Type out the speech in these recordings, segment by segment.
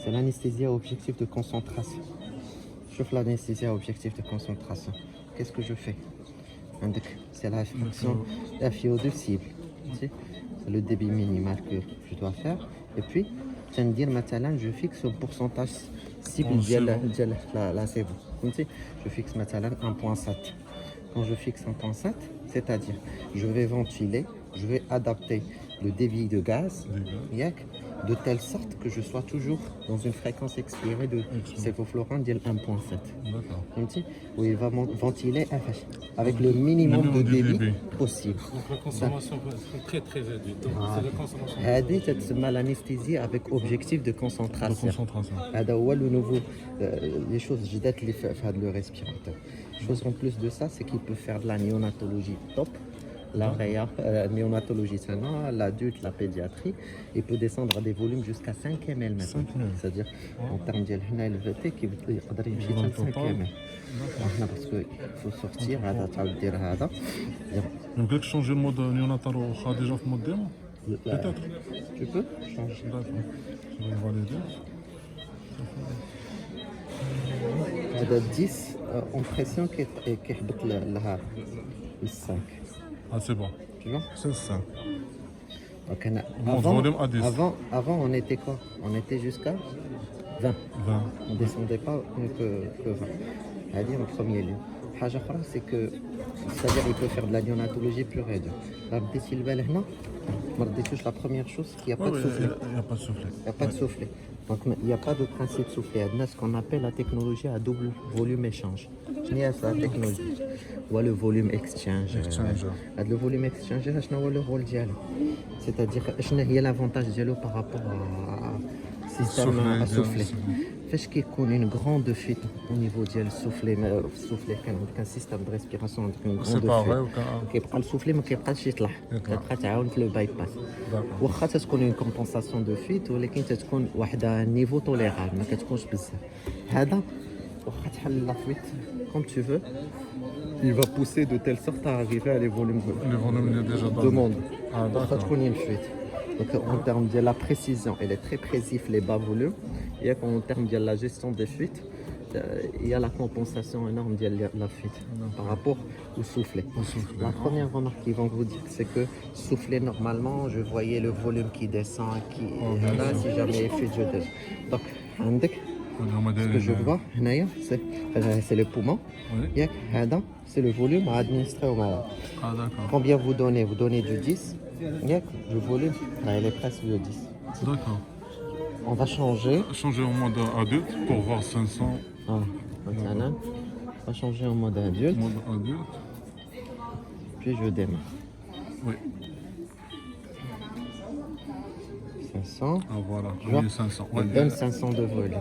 C'est l'anesthésie à objectif de concentration. Sauf l'anesthésie à objectif de concentration. Qu'est-ce que je fais? C'est la fraction FIO de cible. C'est le débit minimal que je dois faire. Et puis, je fixe un pourcentage cible de la c'est bon. Je fixe 1.7. Quand je fixe 1.7, c'est-à-dire je vais ventiler, je vais adapter le débit de gaz de telle sorte que je sois toujours dans une fréquence expirée de sévoflurane de 1.7. Où il va ventiler avec le minimum de débit possible. Donc la consommation est très très réduite. Donc c'est la consommation. C'est l'anesthésie avec objectif de concentration. Le nouveau, les choses جدات اللي في هذا le respirateur. Chose en plus de ça, c'est qu'il peut faire de la néonatologie top. La néonatologie, l'adulte, la pédiatrie, il peut descendre à des volumes jusqu'à 5 ml maintenant. C'est-à-dire, en termes de LVT, qui peut y 5 ml. Parce qu'il faut sortir, Donc, tu changer le mode néonatal ou déjà le mode démo? Peut-être. Tu peux changer. D'accord. Je vais valider. هذا 10 en pression كيحبط le 5. Ah, c'est bon. Tu vois? C'est ça. Donc, avant, on était quoi? On était jusqu'à 20. On ne descendait pas que 20. C'est-à-dire en premier lieu. C'est que, c'est-à-dire qu'il peut faire de la néonatologie pure et dure. La première chose, qu'il n'y a pas de soufflet. Il n'y a pas de soufflet. Il n'y a pas de soufflet. Donc, il n'y a pas de principe soufflé. Il y a ce qu'on appelle la technologie à double volume échange. Il y a ça, la technologie. Ou le volume exchange. Le volume exchange, c'est le rôle dialogue. C'est-à-dire, il y a l'avantage dialogue par rapport à système à souffler. Fait qu'il y a une grande fuite au niveau du soufflet, un système de respiration, une grande fuite. Le soufflet, mais qui pas chitla, qui تعاون le bypass. واخا تكون une compensation de fuite ولكن تكون واحد niveau tolérable ما كتكونش بزاف. هذا واخا تحل la fuite comme tu veux, il va pousser de telle sorte à arriver à les volumes demandés. واخا تكون une fuite. Donc en termes de la précision, elle est très précise les bas volumes. Et en termes de la gestion des fuites, il y a la compensation énorme de la fuite par rapport au soufflet. La première remarque qu'ils vont vous dire, c'est que souffler normalement, je voyais le volume qui descend, là, si jamais il fuite, je descends. Donc, ce que je vois, c'est le poumon. C'est le volume à administrer au malade. Combien vous donnez? Vous donnez du 10. Le volume, il est presque de 10. D'accord. On va changer. Changer en mode adulte pour voir 500. On va changer en mode adulte. Puis je démarre. Oui. 500. Ah voilà, 500. On donne 500 de volume.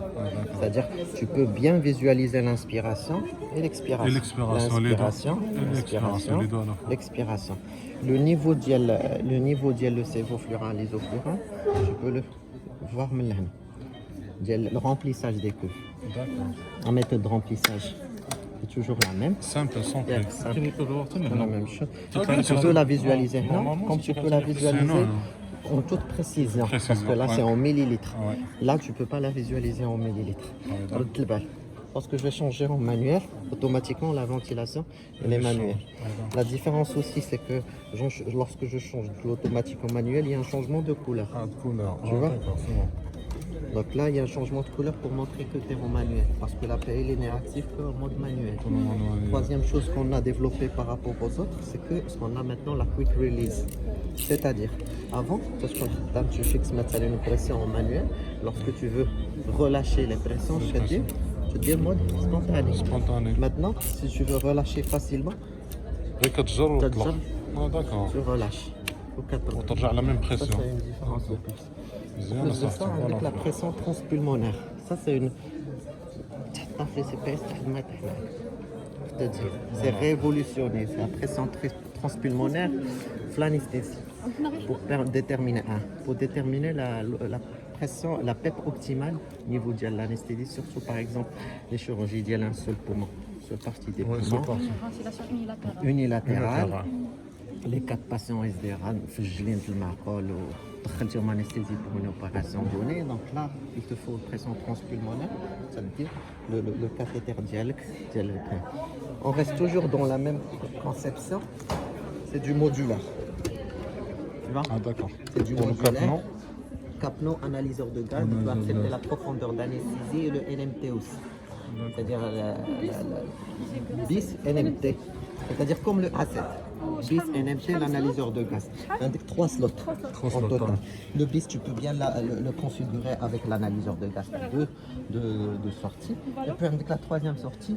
C'est-à-dire tu peux bien visualiser l'inspiration et l'expiration. L'inspiration, l'expiration. Le niveau de sévoflurane, l'isoflurane, je peux le voir maintenant. Le remplissage des cuves. En méthode de remplissage, c'est toujours la même. Simple, simple. La même chose. Tu peux la visualiser comme tu peux la visualiser en toute précision. Parce que là, c'est en millilitres. Là, tu ne peux pas la visualiser en millilitres. Parce que je vais changer en manuel, automatiquement la ventilation elle est manuelle. La différence aussi c'est que lorsque je change de l'automatique au manuel, il y a un changement de couleur. Tu vois? Donc là il y a un changement de couleur pour montrer que tu es en manuel. Parce que la PL est négative en mode manuel. Troisième chose qu'on a développée par rapport aux autres, c'est que ce qu'on a maintenant la quick release. C'est-à-dire, avant, tu fixes maintenant une pression en manuel. Lorsque tu veux relâcher les pressions, je te dis en mode spontané. Maintenant, si tu veux relâcher facilement, tu relâches. وترجع على la même pression. Ça, c'est une différence de plus. En plus de ça, avec la pression transpulmonaire. Ça, c'est une... C'est révolutionné. C'est la pression transpulmonaire, l'anesthésie. Pour déterminer la pression, la PEP optimale au niveau de l'anesthésie, surtout par exemple les chirurgies d'un seul poumon, seule partie des poumons. Ventilation unilatérale. Unilatérale. Les 4 patients SDRA, فجلين في المعقول دخلتيهم anesthésie pour une opération donnée, donc là, il te faut pression transpulmonaire, c'est-à-dire le cathéter dialgue. On reste toujours dans la même conception, c'est du modulaire. Tu vois? Ah d'accord. C'est du Pour le modulaire. capement. Capnon, analyseur de gaz, il doit accepter la profondeur d'anesthésie et le NMT aussi. C'est-à-dire le bis NMT. C'est-à-dire comme le A7. Bis NMT, l'analyseur de gaz. Avec 3 slots en total. Le bis, tu peux bien le configurer avec l'analyseur de gaz. Deux sorties. Et puis avec la troisième sortie,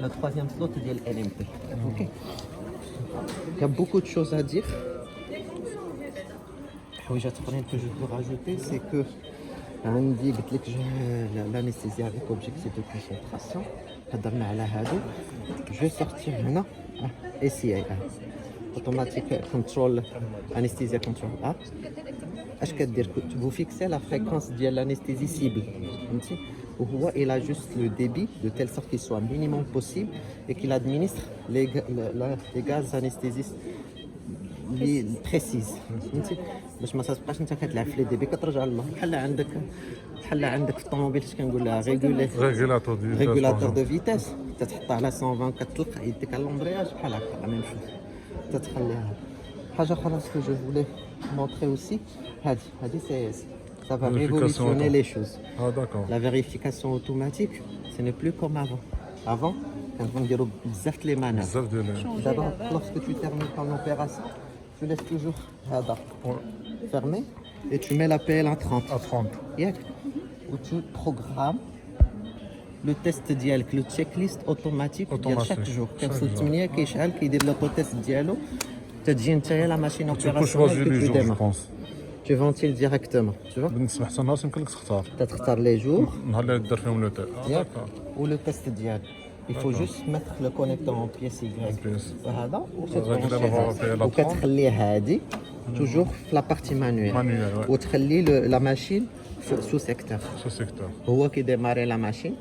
le troisième slot, il y a le NMT. Ok. Il y a beaucoup de choses à dire. Oui, que je peux rajouter, c'est que l'anesthésie avec objectif de concentration, je vais sortir maintenant SCI, Automatic Control, Anesthesia Control A. Vous fixez la fréquence de l'anesthésie cible. Il a juste le débit de telle sorte qu'il soit minimum possible et qu'il administre les gaz anesthésistes بريسيز فهمتي باش ما تبقاش انت كتلعب في لي ديبي كترجع لله بحال عندك في الطوموبيل اش كنقول لها ريغولاتور دو فيتاس تتحطها على 120 كتلقى يديك على لومبرياج بحال هكا لا ميم شوز تتخليها حاجه اخرى سكو جو فولي مونطري اوسي هادي سي ça va révolutionner les choses. Ah d'accord. La vérification automatique, ce n'est plus comme avant. Avant, quand on dirait bzaf les manœuvres. D'abord, lorsque tu termines ton opération, tu laisses toujours fermé et tu mets la PL à 30. À 30. Où tu programmes le test dialogue, le checklist automatique chaque jour. كيوصل 8 كيشعل كيدير l'autotest ديالو تجي نتايا لا ماشين اوبيراسيونيل que tu démarres. Tu ventiles directement, tu vois? بالنسبه حتى الناس يمكن لك تختار les jours نهار اللي دار فيهم لو تاع ou le test dialogue. Il faut juste mettre le connecteur en pièce Y. وهذا وكتخليه هادي toujours في la partie manuelle. وتخلي la machine sous secteur. هو كيديماري لا ماشين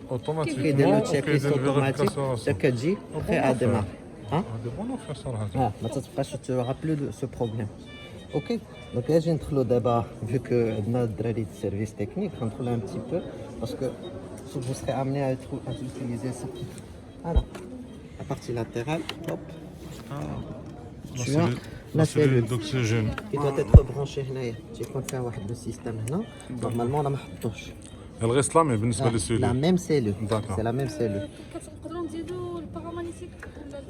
كيدير لو تشيك ليست اوتوماتيك حتى كتجي prêt à démarrer. ما تتبقاش tu auras plus de ce problème. Ok, donc là j'ai ندخلو دابا vu que عندنا الدراري de service technique غندخلو un petit peu parce que vous serez amené à utiliser ça. Voilà, la partie latérale, hop. Tu vois, la cellule d'oxygène qui doit être branchée هنايا. Tu peux faire le système هنا. Normalement on ما حطوش. Elle reste là mais بالنسبه للسيلول. La même cellule. C'est la même cellule. كنقدروا نزيدوا البارامانيتيك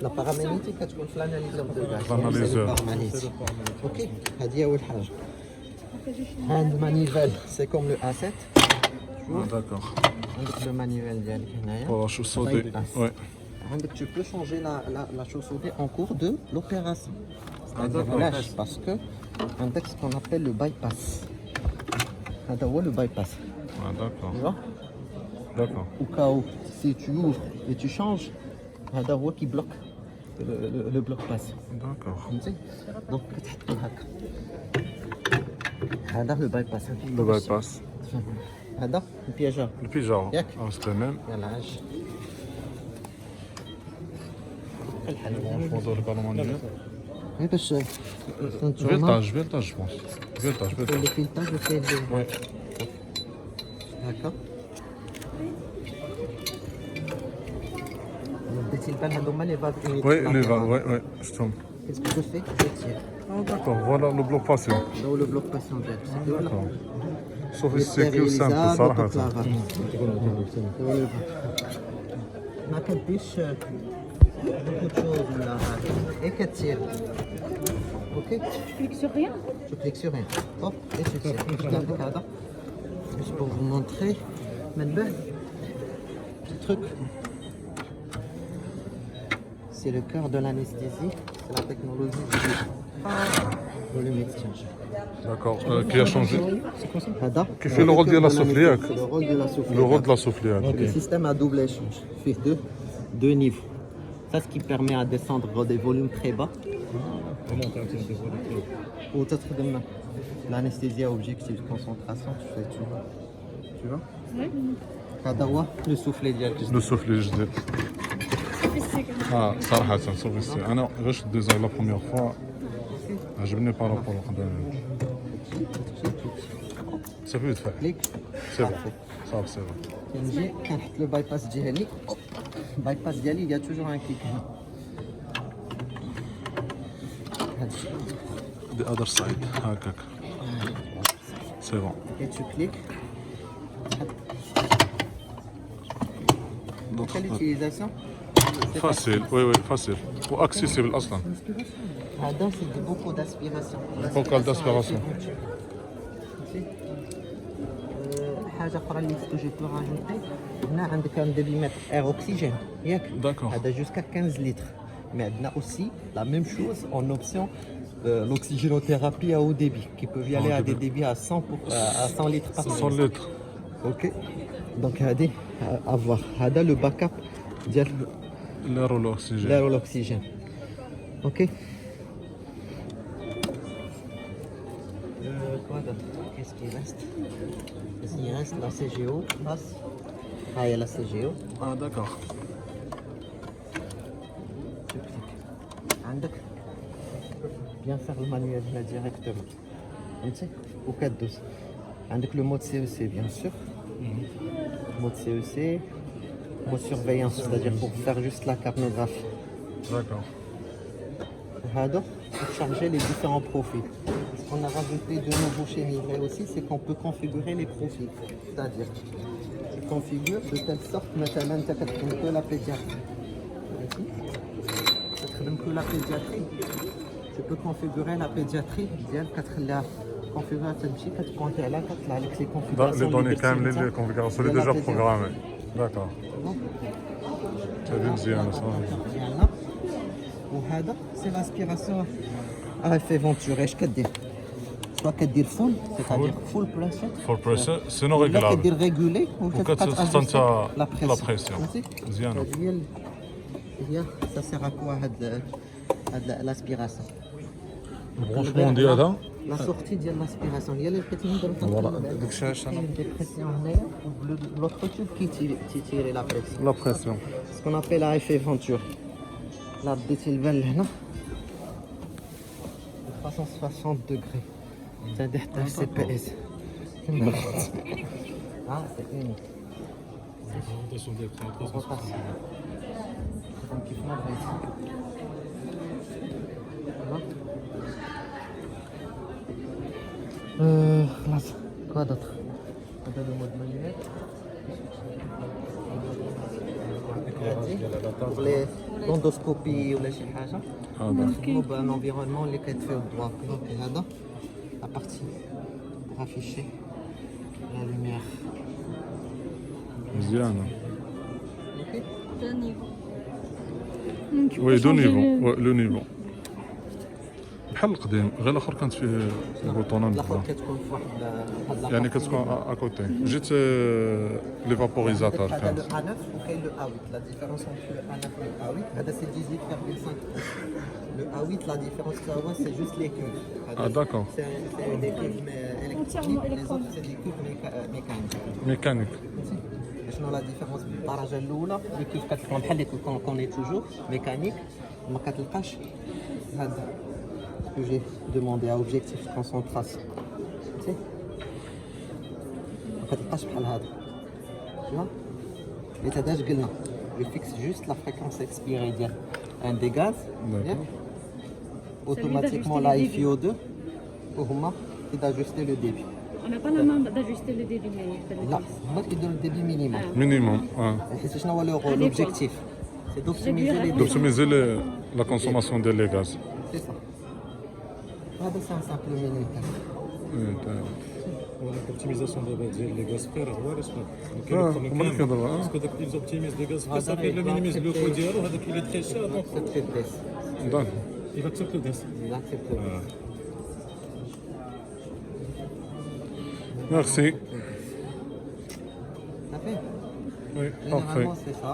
La paramagnétique كتكون في l'analyseur de gaz. L'analyseur. Ok, هذه أول حاجة. Hand manivelle, c'est comme le A7. D'accord. عندك le manuel ديالك هنايا. Pour la chaussée. Ouais. Tu peux changer la chaussée en cours de l'opération. C'est-à-dire lâche parce que عندك ce qu'on appelle le bypass. هذا هو le bypass. Ah d'accord. Tu vois? D'accord. Au cas où, si tu ouvres et tu changes, هذا هو qui bloque le bloc-pass. D'accord. فهمتي؟ Donc كتحطو هكا. هذا le bypass. Le bypass. هذا البياجا. Le pyjama. ياك؟ C'est le même. يلا عاش. Franchement, dans le ballon manuel. غير باش Je vais le tâche, je pense. Je vais le tâche. اللي فيه الطاج وفيه Ouais. هكا. بديتي البال هذوما لي فالف Oui, les vannes, ouais, justement. Qu'est-ce que je fais? Je tire. Ah d'accord, voilà le bloc passé. Là où le bloc patient ديالك. D'accord. Sophistiqué ou simple, صراحة. ما كديش beaucoup de choses là. Et كتير. Ok? clique sur rien. Je clique sur rien. Hop, et je tire. Je garde le cadre. Juste pour vous montrer. Maintenant, petit truc. C'est le cœur de l'anesthésie. C'est la technologie du volume exchange. D'accord. Qui a changé? هذا Qui fait le rôle de la soufflière? Le rôle de la soufflière. Le rôle de la soufflière. Donc, le système à double échange. Fait deux niveaux. Ça, ce qui permet à descendre des volumes très bas. Ou تخدم l'anesthésie à objectif de concentration, tu fais tu vois. Oui. هذا هو le soufflet ديالك. Le soufflet الجديد. صراحة صوفيستي. أنا غير شديت la première fois. عجبني بارابور القدام. صافي يدفع كليك سي بون صافي. صافي سي بون كنجي كنحط لو باي باس ديالي. الباي باس ديالي il y a toujours un clic هنا. هاد الشيء. دي اذر سايد هكاك سي بون Et tu cliques. Donc, à l'utilisation, c'est فاسيل وي وي فاسيل واكسيسيبل اصلا Adam, c'est de beaucoup d'aspiration. Beaucoup d'aspiration. حاجة أخرى اللي جو بو راجوتي هنا عندك un débitmètre air oxygène ياك D'accord. هذا jusqu'à 15 litres. Mais عندنا aussi la même chose en option l'oxygénothérapie à haut débit qui peut y aller à des débits à 100 litres par 100 seconde. لتر Ok. Donc هذه à voir. هذا le backup ديال لير والاكسجين l'air ou l'oxygène. Ok. Quoi d'autre? Qu'est-ce qui reste? Il reste la CGO. Ah, il y a la CGO. اه داكوغ Tu cliques. عندك bien faire le manuel là directement. فهمتي؟ وكدوز. عندك le mode CEC bien sûr. Mode CEC. Mode surveillance, c'est-à-dire pour faire juste la capnographie. داكوغ Hado, pour charger les différents profils. Ce qu'on a rajouté de nouveau chez Mirai aussi, c'est qu'on peut configurer les profils. C'est-à-dire, tu configures de telle sorte, maintenant, tu n'as que la pédiatrie. Tu n'as que la pédiatrie. Tu peux configurer la pédiatrie. Tu configurer تمشي كتبونتي على كتطلع لك لي كونفيغوراسيون لي دوني كاملين لي كونفيغوراسيون اللي ديجا بروغرامي داكوغ هذه مزيانه صافي ديالنا. وهذا سي لاسبيراسيون ا في فونتور. اش كدير؟ سوا كدير فول سيتادير فول بريشر فور بريشر سينو ولا ريغلابل كدير ريغولي وكتحط انت لا لا بريسيون مزيانه هذه هي سا سير ا كوا هاد لاسبيراسيون. البرونشمون ديالها لا سورتي ديال لاسبيراسيون هي اللي لقيت ندير فوالا ديك الشاشه كاين دي بريسيون هنايا لوطخ توب كيتيري لا بريسيون. لا بريسيون سكون ابيل ا ايفي فونتور. لا بديتي البال لهنا 360 دوغري تادي حتى في سي بي اس. سي اونيك كيف ما بغيت. خلاص كوا دوطخ. هذا لو مود مانيوال. pour les l'endoscopie ولا شي حاجه نخدموا بان انفيرونمون اللي كيطفيو الضوء. دونك هذا لا بارتي pour afficher la lumière. مزيانه اوكي. وي دو نيفو لو نيفو بحال القديم غير الاخر كانت فيه البوطونه الاخر نبدا كتكون في واحد يعني كتكون اكوتي جيت لي فابوريزاتور هذا كانت لو A9 وكاين لو A8. لا ديفيرونس entre لو A9 و لو A8 هذا سي 18.5. لو A8 لا ديفيرونس que هو سي جوست لي كوب. Ah, d'accord. C'est des cuves électroniques, les autres c'est des cuves mécaniques. ميكانيك شنو لا ديفيرونس بالدرجه الاولى اللي كيف كتكون بحال اللي كوني توجور ميكانيك ما كتلقاش هذا que j'ai demandé à objectif de concentration. فهمتي ما كتلقاش بحال هذا شنو حيت هذا اش قلنا يفيكس جوست لا فريكونس اكسبيري ديال ان دي غاز ياك اوتوماتيكمون لا اي في او 2 وهما كيداجوستي لو ديبي. On n'a pas la main d'ajuster le débit, mais لا هما كيديروا الديبي مينيموم. مينيموم حيت شنو هو لوبجيكتيف سي دوبتيميزي لي دوبتيميزي لا كونسوماسيون ديال لي غاز سي سا. هذا سي ان سامبل مينيموم. L'optimisation des gaz frères, هما اللي كيهضروا parce que ils optimisent les gaz frères, ça fait le minimise le coût ديالو هذاك il est très cher donc اكسبتي الديس. داك il accepte le DES. Il accepte le DES. ميرسي Ça fait وي généralement بارفي c'est ça.